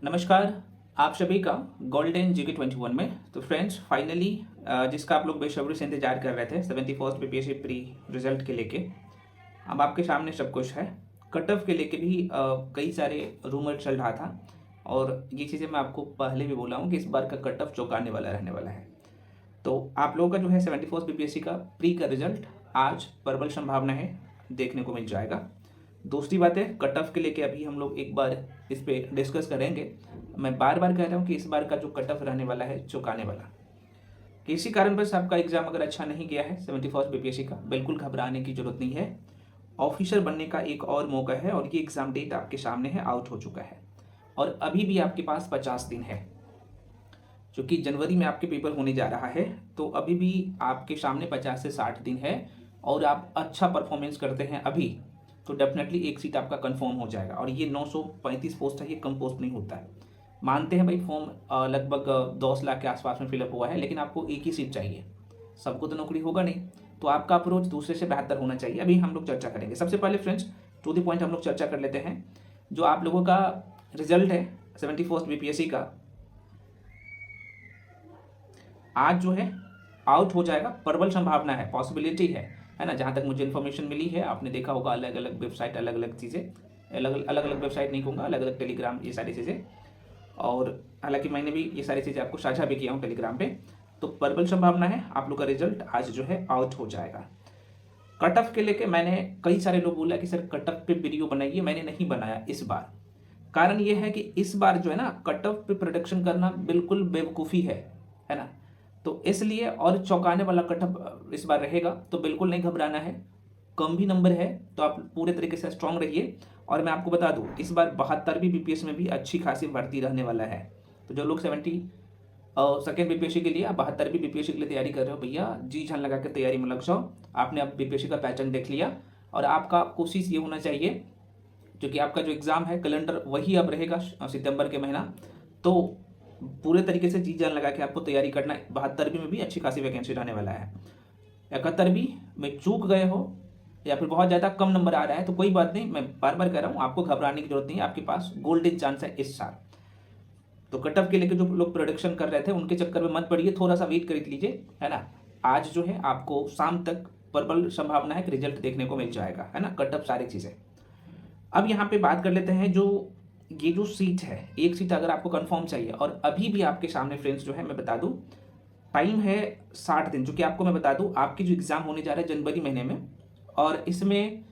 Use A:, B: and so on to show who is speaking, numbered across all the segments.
A: नमस्कार। आप सभी का गोल्डन जीके 21 में। तो फ्रेंड्स फाइनली जिसका आप लोग बेसब्री से इंतजार कर रहे थे 71st बीपीएससी प्री रिजल्ट के लेके अब आपके सामने सब कुछ है। कट ऑफ के लेके भी कई सारे रूमर चल रहा था और ये चीज़ें मैं आपको पहले भी बोला हूँ कि इस बार का कट ऑफ चौंकाने वाला रहने वाला है। तो आप लोगों का जो है 71st बीपीएससी का प्री का रिजल्ट आज प्रबल संभावना है देखने को मिल जाएगा। दूसरी बात है कट ऑफ के लेके अभी हम लोग एक बार इस पे डिस्कस करेंगे। मैं बार बार कह रहा हूँ कि इस बार का जो कट ऑफ रहने वाला है चौंकाने वाला। किसी कारणवश आपका एग्जाम अगर अच्छा नहीं गया है 71st बीपीएससी का, बिल्कुल घबराने की जरूरत नहीं है। ऑफिसर बनने का एक और मौका है और ये एग्जाम डेट आपके सामने है, आउट हो चुका है और अभी भी आपके पास 50 दिन है। क्योंकि जनवरी में आपके पेपर होने जा रहा है तो अभी भी आपके सामने 50 से 60 दिन है और आप अच्छा परफॉर्मेंस करते हैं अभी तो डेफिनेटली एक सीट आपका कंफर्म हो जाएगा। और ये 935 पोस्ट है, ये कम पोस्ट नहीं होता है। मानते हैं भाई फॉर्म लगभग 10 लाख के आसपास में फिलअप हुआ है, लेकिन आपको एक ही सीट चाहिए, सबको तो नौकरी होगा नहीं। तो आपका अप्रोच दूसरे से बेहतर होना चाहिए। अभी हम लोग चर्चा करेंगे। सबसे पहले फ्रेंड्स टू द पॉइंट हम लोग चर्चा कर लेते हैं। जो आप लोगों का रिजल्ट है 71st बीपीएससी का आज जो है आउट हो जाएगा, प्रबल संभावना है, पॉसिबिलिटी है ना। जहाँ तक मुझे इन्फॉर्मेशन मिली है, आपने देखा होगा अलग अलग वेबसाइट, अलग अलग चीज़ें, अलग अलग वेबसाइट नहीं कहूँगा, अलग अलग टेलीग्राम, ये सारी चीज़ें। और हालांकि मैंने भी ये सारी चीज़ें आपको साझा भी किया हूँ टेलीग्राम पे। तो प्रबल संभावना है आप लोग का रिजल्ट आज जो है आउट हो जाएगा। कट ऑफ के लेके मैंने कई सारे लोग बोला कि सर कट ऑफ पे वीडियो बनाइए, मैंने नहीं बनाया इस बार। कारण ये है कि इस बार जो है ना कट ऑफ पे प्रोडक्शन करना बिल्कुल बेवकूफ़ी है ना। तो इसलिए और चौंकाने वाला कट ऑफ इस बार रहेगा, तो बिल्कुल नहीं घबराना है। कम भी नंबर है तो आप पूरे तरीके से स्ट्रांग रहिए। और मैं आपको बता दूं इस बार 72वीं बीपीएस में भी अच्छी खासी भर्ती रहने वाला है। तो जो लोग 72nd बीपीएससी के लिए, आप 72वीं बीपीएससी के लिए तैयारी कर रहे हो, भैया जी जान लगा के तैयारी में लग जाओ। आपने अब बीपीएससी का पैटर्न देख लिया और आपका कोशिश ये होना चाहिए, क्योंकि आपका जो एग्ज़ाम है कैलेंडर वही अब रहेगा सितंबर के महीना, तो पूरे तरीके से जी जान लगा के आपको तैयारी करना है। 72वीं में भी अच्छी खासी वैकेंसी रहने वाला है। 71वीं में चूक गए हो या फिर बहुत ज़्यादा कम नंबर आ रहा है तो कोई बात नहीं, मैं बार बार कह रहा हूँ आपको घबराने की जरूरत नहीं है। आपके पास गोल्डन चांस है इस साल। तो कट ऑफ के लेकर जो लोग प्रोडक्शन कर रहे थे उनके चक्कर में मत पड़िए, थोड़ा सा वेट कर लीजिए, है ना। आज जो है आपको शाम तक प्रबल संभावना है कि रिजल्ट देखने को मिल जाएगा, है ना। कट ऑफ सारी चीज़ें। अब यहाँ पे बात कर लेते हैं जो ये जो सीट है, एक सीट अगर आपको कंफर्म चाहिए और अभी भी आपके सामने फ्रेंड्स जो है मैं बता दूं टाइम है 60 दिन। जो कि आपको मैं बता दूं आपकी जो एग्ज़ाम होने जा रहा है जनवरी महीने में, और इसमें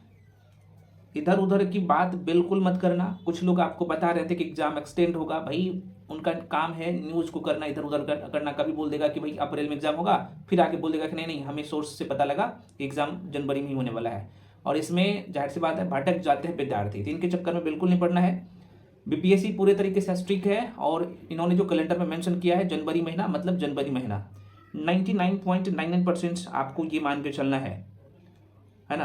A: इधर उधर की बात बिल्कुल मत करना। कुछ लोग आपको बता रहे थे कि एग्जाम एक्सटेंड होगा, भाई उनका काम है न्यूज़ को करना, इधर उधर करना। कभी बोल देगा कि भाई अप्रैल में एग्जाम होगा, फिर आके बोल देगा कि नहीं नहीं हमें सोर्स से पता लगा कि एग्जाम जनवरी में ही होने वाला है। और इसमें जाहिर सी बात है भटक जाते हैं विद्यार्थी, तो इनके चक्कर में बिल्कुल नहीं पड़ना है। बीपीएससी पूरे तरीके से स्ट्रिक्ट है और इन्होंने जो कैलेंडर में मेंशन किया है जनवरी महीना मतलब जनवरी महीना 99.99% आपको ये मान के चलना है ना।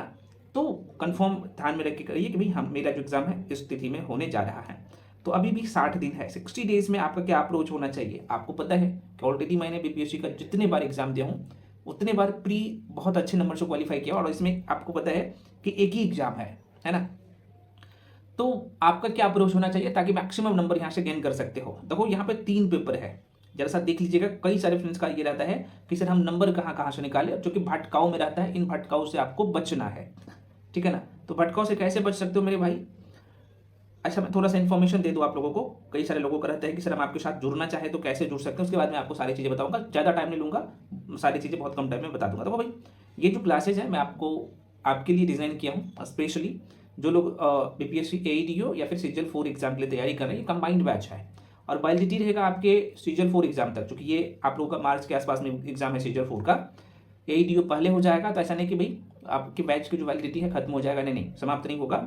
A: तो कंफर्म ध्यान में रख के करिए कि भाई हम मेरा जो एग्जाम है इस तिथि में होने जा रहा है। तो अभी भी 60 दिन है। 60 डेज में आपका क्या अप्रोच होना चाहिए, आपको पता है कि ऑलरेडी मैंने बीपीएससी का जितने बार एग्जाम दिया हूँ उतने बार प्री बहुत अच्छे नंबर से क्वालिफाई किया, और इसमें आपको पता है कि एक ही एग्जाम है ना। तो आपका क्या अप्रोच होना चाहिए ताकि मैक्सिमम नंबर यहाँ से गेन कर सकते हो। देखो यहाँ पे 3 पेपर है, जरा सा देख लीजिएगा। कई सारे फ्रेंड्स का ये रहता है कि सर हम नंबर कहाँ कहाँ से निकालें, जो कि भटकाव में रहता है। इन भटकाव से आपको बचना है, ठीक है ना। तो भटकाव से कैसे बच सकते हो मेरे भाई। अच्छा मैं थोड़ा सा इन्फॉर्मेशन दे दूँ आप लोगों को। कई सारे लोगों का रहता है कि सर हम आपके साथ जुड़ना चाहे तो कैसे जुड़ सकते हैं, उसके बाद मैं आपको सारी चीज़ें बताऊंगा। ज़्यादा टाइम नहीं लूंगा, सारी चीज़ें बहुत कम टाइम में बता दूंगा। तो भाई ये जो क्लासेज है मैं आपको आपके लिए डिज़ाइन किया हूँ स्पेशली। जो लोग बीपीएससी एईडीओ या फिर सीजीएल 4 एग्जाम के लिए तैयारी कर रहे हैं, ये कंबाइंड बैच है और वैलिडिटी रहेगा आपके सीजीएल 4 एग्जाम तक, क्योंकि ये आप लोगों का मार्च के आसपास में एग्जाम है सीजीएल 4 का। एईडीओ पहले हो जाएगा, तो ऐसा नहीं कि भाई आपके बैच की जो वैलिडिटी है खत्म हो जाएगा, नहीं समाप्त नहीं होगा,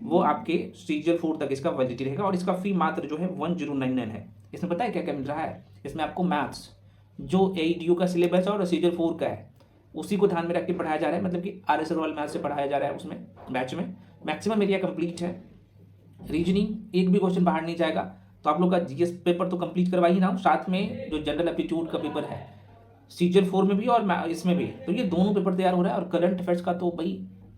A: वो आपके सीजीएल 4 तक इसका वैलिडिटी रहेगा। और इसका फी मात्र जो है 1099 है। इसमें पता है क्या क्या मिल रहा है, इसमें आपको मैथ्स जो एईडीओ का सिलेबस है और सीजीएल 4 का है उसी को ध्यान में रख के पढ़ाया जा रहा है, मतलब कि आरएस अग्रवाल मैथ से पढ़ाया जा रहा है। उसमें बैच में मैक्सिमम एरिया कंप्लीट है। रीजनिंग एक भी क्वेश्चन बाहर नहीं जाएगा। तो आप लोग का जीएस पेपर तो कंप्लीट करवा ही रहा हूँ, साथ में जो जनरल एप्टीट्यूड का पेपर है सीजीएल 4 में भी और इसमें भी, तो ये दोनों पेपर तैयार हो रहा है। और करंट अफेयर्स का तो भाई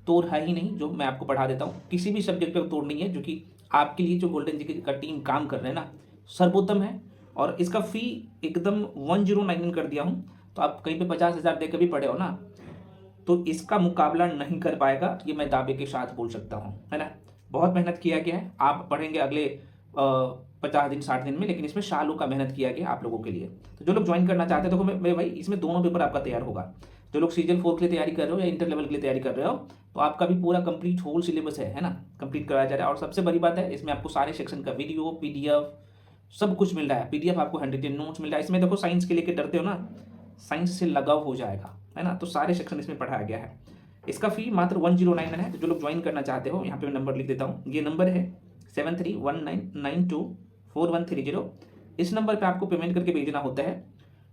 A: तोड़ है ही नहीं, जो मैं आपको पढ़ा देता हूँ। किसी भी सब्जेक्ट पर तोड़ नहीं है, जो कि आपके लिए जो गोल्डन जीके का टीम काम कर रहे हैं ना, सर्वोत्तम है। और इसका फ़ी एकदम 1099 कर दिया हूँ। तो आप कहीं पे 50,000 दे के भी पढ़े हो ना, तो इसका मुकाबला नहीं कर पाएगा, ये मैं दावे के साथ बोल सकता हूँ, है ना। बहुत मेहनत किया गया है, आप पढ़ेंगे अगले 50 दिन 60 दिन में, लेकिन इसमें सालों का मेहनत किया गया आप लोगों के लिए। तो जो लोग ज्वाइन करना चाहते हैं, देखो मेरे भाई इसमें दोनों पेपर आपका तैयार होगा। जो लोग सीजन 4 के लिए तैयारी कर रहे हो या इंटर लेवल के लिए तैयारी कर रहे हो, तो आपका भी पूरा कंप्लीट होल सिलेबस है ना, कंप्लीट कराया जा रहा है। और सबसे बड़ी बात है, इसमें आपको सारे सेक्शन का वीडियो, पीडीएफ सब कुछ मिल रहा है। पीडीएफ आपको हैंड रिटन नोट्स मिल रहा है। इसमें देखो साइंस के लेके डरते हो ना, साइंस से लगाव हो जाएगा, है ना। तो सारे सेक्शन इसमें पढ़ाया गया है। इसका फी मात्र 1099 है। तो जो लोग ज्वाइन करना चाहते हो, यहाँ पे मैं नंबर लिख देता हूँ। ये नंबर है 7319924130। इस नंबर पे आपको पेमेंट करके भेजना होता है।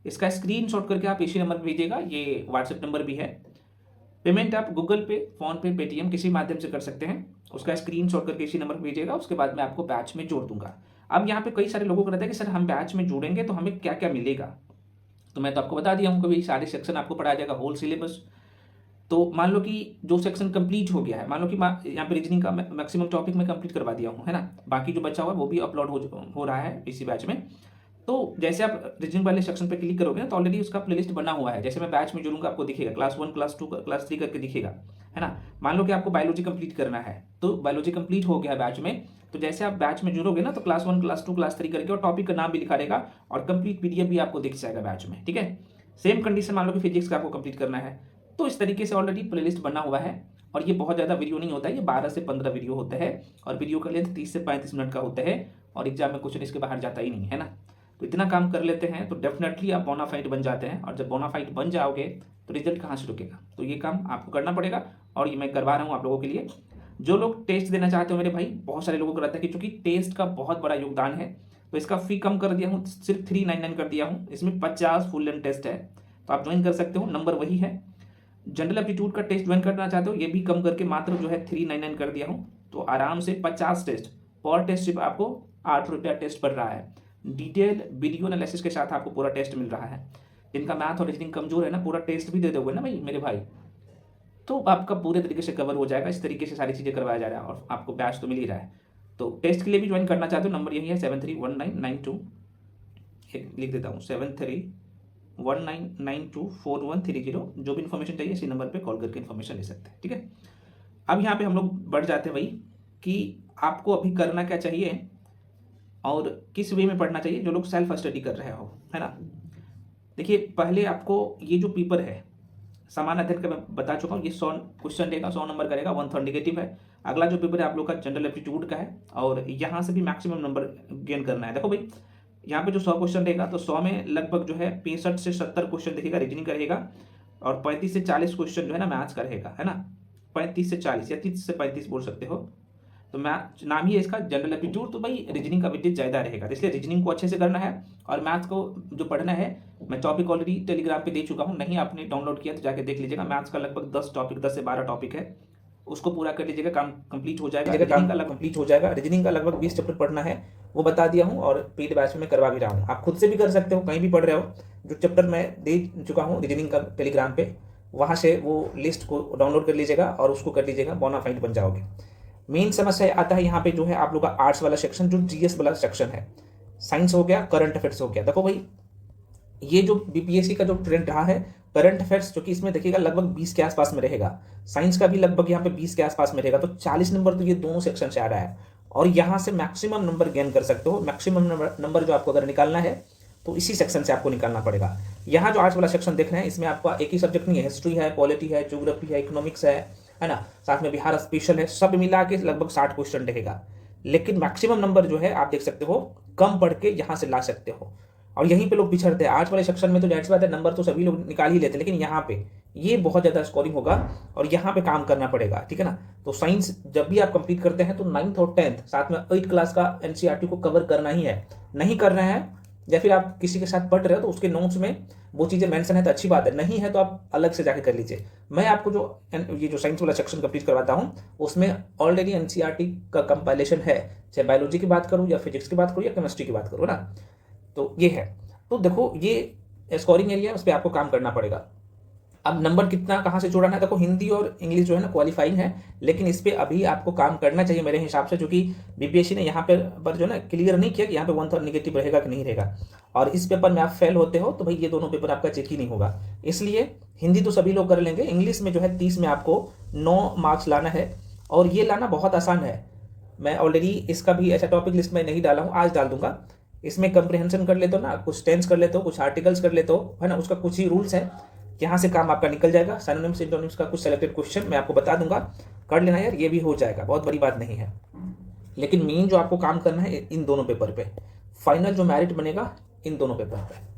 A: इसका स्क्रीनशॉट करके आप इसी नंबर पर भेजिएगा, ये व्हाट्सएप नंबर भी है। पेमेंट आप गूगल पे, फोन पे, पेटीएम किसी माध्यम से कर सकते हैं। उसका स्क्रीनशॉट करके इसी नंबर पर भेजिएगा, उसके बाद मैं आपको बैच में जोड़ दूंगा। अब यहाँ पे कई सारे लोगों को रहता है कि सर हम बैच में जुड़ेंगे तो हमें क्या क्या मिलेगा। तो मैं तो आपको बता दिया हूँ कि भाई सारे सेक्शन आपको पढ़ाया जाएगा, होल सिलेबस। तो मान लो कि जो सेक्शन कंप्लीट हो गया है, मान लो कि यहाँ पे रीजनिंग का मैक्सिमम टॉपिक मैं कंप्लीट करवा दिया हूँ, है ना। बाकी जो बचा हुआ है वो भी अपलोड हो रहा है इसी बैच में। तो जैसे आप रीजनिंग वाले सेक्शन पे क्लिक करोगे ना, तो ऑलरेडी उसका प्लेलिस्ट बना हुआ है। जैसे मैं बैच में जुड़ूंगा आपको दिखेगा, क्लास 1, क्लास 2, क्लास 3 करके दिखेगा, है ना। मान लो कि आपको बायोलॉजी कंप्लीट करना है, तो बायोलॉजी कंप्लीट हो गया है बैच में। तो जैसे आप बैच में जुड़ोगे ना, तो क्लास 1, क्लास 2, क्लास 3 करके और टॉपिक का नाम भी लिखा रहेगा और कंप्लीट पीडीएफ भी आपको दिख जाएगा बैच में, ठीक है। सेम कंडीशन मान लो कि फिजिक्स का आपको कंप्लीट करना है, तो इस तरीके से ऑलरेडी प्लेलिस्ट बना हुआ है। और ये बहुत ज़्यादा वीडियो नहीं होता है, ये 12 से 15 वीडियो होता है। और वीडियो का लेंथ 30 से 35 मिनट का होता है। और एग्जाम में क्वेश्चन इसके बाहर जाता ही नहीं, है ना। तो इतना काम कर लेते हैं तो डेफिनेटली आप बोनाफाइड बन जाते हैं। और जब बोनाफाइड बन जाओगे तो रिजल्ट कहाँ से रुकेगा। तो ये काम आपको करना पड़ेगा, और ये मैं करवा रहा हूँ आप लोगों के लिए। जो लोग टेस्ट देना चाहते हो मेरे भाई, बहुत सारे लोगों को रहता है कि चूंकि टेस्ट का बहुत बड़ा योगदान है, तो इसका फी कम कर दिया हूँ, सिर्फ 399 कर दिया हूँ। इसमें 50 फुल लेंथ टेस्ट है, तो आप ज्वाइन कर सकते हो, नंबर वही है। जनरल एप्टीट्यूड का टेस्ट ज्वाइन करना चाहते हो, ये भी कम करके मात्र जो है 399 कर दिया हूँ। तो आराम से 50 टेस्ट, पर टेस्ट सिर्फ आपको 8 रुपया टेस्ट पड़ रहा है। डिटेल वीडियो एनालिसिस के साथ आपको पूरा टेस्ट मिल रहा है। जिनका मैथ और रीजनिंग कमजोर है ना, पूरा टेस्ट भी दे दोगे ना भाई मेरे भाई, तो आपका पूरे तरीके से कवर हो जाएगा। इस तरीके से सारी चीज़ें करवाया जा रहा है, और आपको बैच तो मिल ही रहा है। तो टेस्ट के लिए भी ज्वाइन करना चाहते हो, नंबर यही है 731992, लिख देता हूँ 7319924130। जो भी इन्फॉर्मेशन चाहिए इसी नंबर पे कॉल करके इन्फॉर्मेशन ले सकते हैं, ठीक है। अब यहाँ पे हम लोग बढ़ जाते हैं भाई कि आपको अभी करना क्या चाहिए और किस वे में पढ़ना चाहिए। जो लोग सेल्फ स्टडी कर रहे हो, है ना। देखिए पहले आपको ये जो पेपर है सामान्य अध्ययन का मैं बता चुका हूँ, ये 100 क्वेश्चन देगा, 100 नंबर करेगा, 1/3 नेगेटिव है। अगला जो पेपर है आप लोग का जनरल एप्टीट्यूड का है, और यहाँ से भी मैक्सिमम नंबर गेन करना है। देखो भाई यहाँ पे जो 100 क्वेश्चन रहेगा, तो 100 में लगभग जो है 65 से 70 क्वेश्चन देखिएगा रीजनिंग का रहेगा, और 35 से 40 क्वेश्चन जो है ना मैथ्स का रहेगा, है ना। 35 से 40 या 30 से 35 बोल सकते हो। तो मैथ नाम ही है इसका जनरल एप्टीट्यूड, तो भाई रीजनिंग का वेटेज ज़्यादा रहेगा, इसलिए रीजनिंग को अच्छे से करना है। और मैथ्स को जो पढ़ना है, मैं टॉपिक ऑलरेडी टेलीग्राम पे दे चुका हूँ, नहीं आपने डाउनलोड किया तो जाके देख लीजिएगा। मैथ्स का लगभग 10 टॉपिक, 10 से 12 टॉपिक है, उसको पूरा कर लीजिएगा, काम कंप्लीट हो जाएगा। रीजनिंग का कंप्लीट हो जाएगा। रीजनिंग का लगभग 20 चैप्टर पढ़ना है, वो बता दिया हूँ, और पेड बैच में करवा भी रहा हूँ। आप खुद से भी कर सकते हो, कहीं भी पढ़ रहे हो। जो चैप्टर मैं दे चुका हूँ रीजनिंग का टेलीग्राम पे, वहाँ से वो लिस्ट को डाउनलोड कर लीजिएगा और उसको कर लीजिएगा, बोनाफाइड बन जाओगे। मेन समस्या आता है यहाँ पे जो है आप लोग का आर्ट्स वाला सेक्शन, जो जीएस वाला सेक्शन है। साइंस हो गया, करंट अफेयर्स हो गया। देखो भाई ये जो बीपीएससी का जो ट्रेंड रहा है, करंट अफेयर्स जो कि इसमें देखिएगा लगभग 20 के आसपास में रहेगा, साइंस का भी लगभग यहाँ पे 20 के आसपास में रहेगा। तो 40 नंबर तो ये दोनों सेक्शन से आ रहा है, और यहाँ से मैक्सिमम नंबर गेन कर सकते हो। मैक्सिमम नंबर जो आपको अगर निकालना है तो इसी सेक्शन से आपको निकालना पड़ेगा। यहाँ जो आर्ट्स वाला सेक्शन देख रहे हैं, इसमें आपका एक ही सब्जेक्ट नहीं है, हिस्ट्री है, पॉलिटी है, ज्योग्राफी है, इकोनॉमिक्स है ना, साथ में बिहार स्पेशल है, सब मिला के लगभग 60 क्वेश्चन रहेगा। लेकिन मैक्सिमम नंबर जो है आप देख सकते हो कम पढ़ के यहाँ से ला सकते हो, और यहीं पे लोग पिछड़ते हैं। आर्ट्स वाले सेक्शन में तो जाहिर सी बात है नंबर तो सभी लोग निकाल ही लेते हैं, लेकिन यहाँ पे ये बहुत ज़्यादा स्कोरिंग होगा और यहाँ पे काम करना पड़ेगा, ठीक है ना। तो साइंस जब भी आप कंप्लीट करते हैं तो 9th और 10th साथ में 8th क्लास का एनसीईआरटी को कवर करना ही है। नहीं कर रहे हैं या फिर आप किसी के साथ पढ़ रहे हो तो उसके नोट्स में वो चीज़ें मेंशन है तो अच्छी बात है, नहीं है तो आप अलग से जाके कर लीजिए। मैं आपको ये जो साइंस वाला सेक्शन कंप्लीट करवाता हूँ उसमें ऑलरेडी एनसीईआरटी का कंपाइलेशन है, चाहे बायोलॉजी की बात करूँ या फिजिक्स की बात करूँ या केमिस्ट्री की बात करूँ ना, तो ये है। तो देखो ये स्कोरिंग एरिया है, उस पर आपको काम करना पड़ेगा। अब नंबर कितना कहाँ से जोड़ना है, देखो हिंदी और इंग्लिश जो है ना क्वालिफाइंग है, लेकिन इस पे अभी आपको काम करना चाहिए मेरे हिसाब से, क्योंकि बीपीएससी ने यहाँ पर जो है ना क्लियर नहीं किया कि यहाँ पे 1/3 निगेटिव रहेगा कि नहीं रहेगा, और इस पेपर में आप फेल होते हो तो भाई ये दोनों पेपर आपका चेक ही नहीं होगा। इसलिए हिंदी तो सभी लोग कर लेंगे, इंग्लिश में जो है 30 में आपको 9 मार्क्स लाना है, और ये लाना बहुत आसान है। मैं ऑलरेडी इसका भी ऐसा टॉपिक लिस्ट में नहीं डाला हूँ, आज डाल दूंगा। इसमें कंप्रिहेंशन कर लेते हो ना, कुछ टेंस कर लेते हो, कुछ आर्टिकल्स कर लेते हो, है ना, उसका कुछ ही रूल्स है, यहाँ से काम आपका निकल जाएगा। सिनोनिम्स सिंटोनिम्स का कुछ सेलेक्टेड क्वेश्चन मैं आपको बता दूंगा, कर लेना यार, ये भी हो जाएगा, बहुत बड़ी बात नहीं है। लेकिन मेन जो आपको काम करना है इन दोनों पेपर पे, फाइनल जो मेरिट बनेगा इन दोनों पेपर पे।